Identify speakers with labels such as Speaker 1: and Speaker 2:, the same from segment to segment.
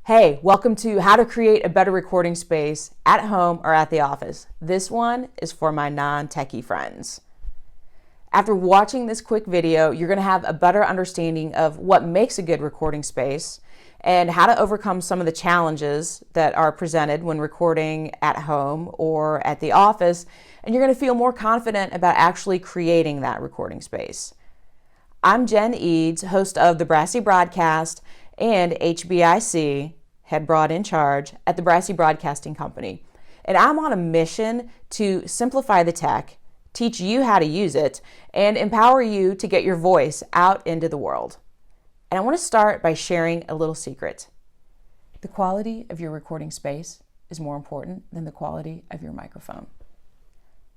Speaker 1: Hey, welcome to How to Create a Better Recording Space at Home or at the Office. This one is for my non-techie friends. After watching this quick video, you're going to have a better understanding of what makes a good recording space and how to overcome some of the challenges that are presented when recording at home or at the office, and you're going to feel more confident about actually creating that recording space. I'm Jen Eads, host of the Brassy Broadcast and HBIC, Head Broad in Charge at the Brassy Broadcasting Company. And I'm on a mission to simplify the tech, teach you how to use it, and empower you to get your voice out into the world. And I want to start by sharing a little secret. The quality of your recording space is more important than the quality of your microphone.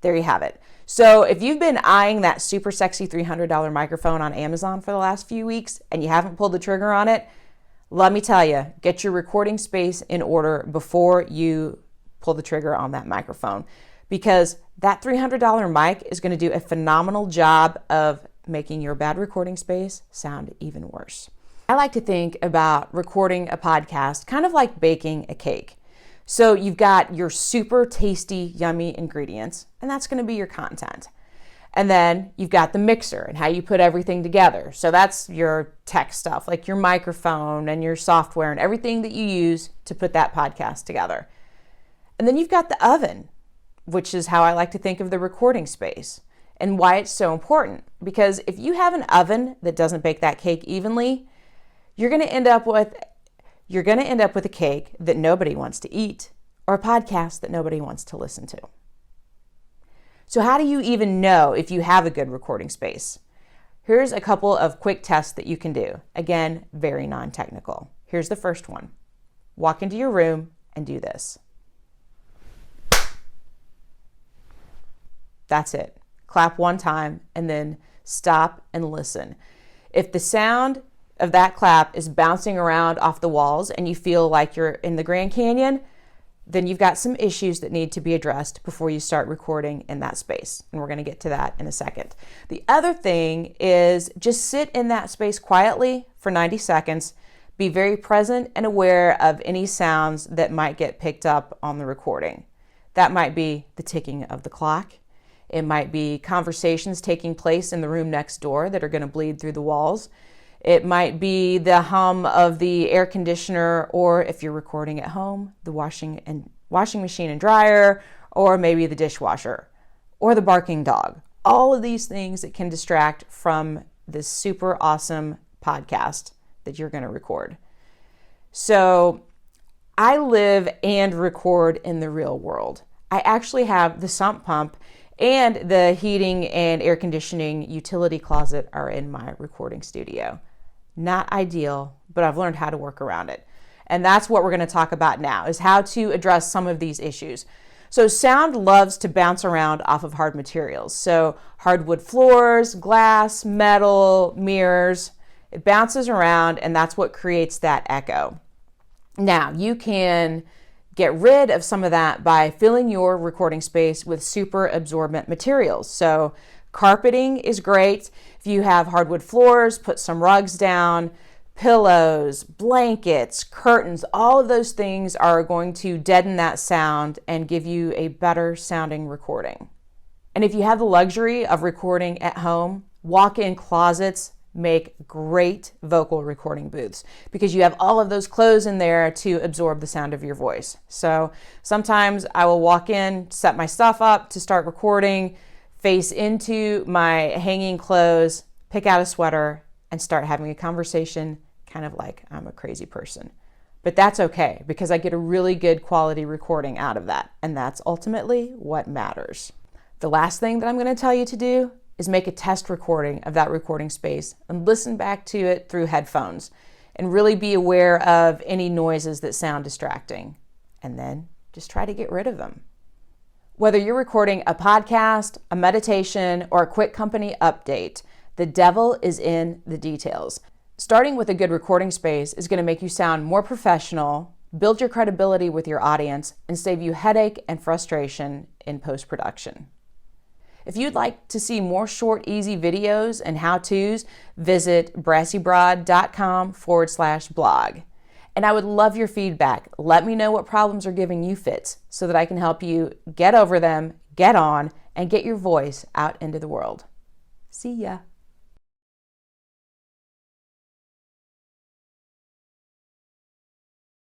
Speaker 1: There you have it. So if you've been eyeing that super sexy $300 microphone on Amazon for the last few weeks and you haven't pulled the trigger on it, let me tell you, get your recording space in order before you pull the trigger on that microphone, because that $300 mic is going to do a phenomenal job of making your bad recording space sound even worse. I like to think about recording a podcast kind of like baking a cake. So you've got your super tasty, yummy ingredients, and that's going to be your content. And then you've got the mixer and how you put everything together. So that's your tech stuff, like your microphone and your software and everything that you use to put that podcast together. And then you've got the oven, which is how I like to think of the recording space and why it's so important. Because if you have an oven that doesn't bake that cake evenly, you're going to end up with a cake that nobody wants to eat or a podcast that nobody wants to listen to. So how do you even know if you have a good recording space? Here's a couple of quick tests that you can do. Again, very non-technical. Here's the first one. Walk into your room and do this. That's it. Clap one time and then stop and listen. If the sound of that clap is bouncing around off the walls and you feel like you're in the Grand Canyon, then you've got some issues that need to be addressed before you start recording in that space. And we're going to get to that in a second. The other thing is just sit in that space quietly for 90 seconds. Be very present and aware of any sounds that might get picked up on the recording. That might be the ticking of the clock. It might be conversations taking place in the room next door that are going to bleed through the walls. It might be the hum of the air conditioner, or if you're recording at home, the washing machine and dryer, or maybe the dishwasher, or the barking dog. All of these things that can distract from this super awesome podcast that you're going to record. So I live and record in the real world. I actually have the sump pump and the heating and air conditioning utility closet are in my recording studio. Not ideal, but I've learned how to work around it. And that's what we're going to talk about now, is how to address some of these issues. So sound loves to bounce around off of hard materials. So hardwood floors, glass, metal, mirrors, it bounces around, and that's what creates that echo. Now, you can get rid of some of that by filling your recording space with super absorbent materials. So carpeting is great. If you have hardwood floors, put some rugs down, pillows, blankets, curtains, all of those things are going to deaden that sound and give you a better sounding recording. And if you have the luxury of recording at home, walk-in closets make great vocal recording booths because you have all of those clothes in there to absorb the sound of your voice. So sometimes I will walk in, set my stuff up to start recording, face into my hanging clothes, pick out a sweater, and start having a conversation kind of like I'm a crazy person. But that's okay because I get a really good quality recording out of that, and that's ultimately what matters. The last thing that I'm going to tell you to do is make a test recording of that recording space and listen back to it through headphones and really be aware of any noises that sound distracting, and then just try to get rid of them. Whether you're recording a podcast, a meditation, or a quick company update, the devil is in the details. Starting with a good recording space is going to make you sound more professional, build your credibility with your audience, and save you headache and frustration in post-production. If you'd like to see more short, easy videos and how-tos, visit brassybroad.com/blog. And I would love your feedback. Let me know what problems are giving you fits so that I can help you get over them, get on, and get your voice out into the world. See ya.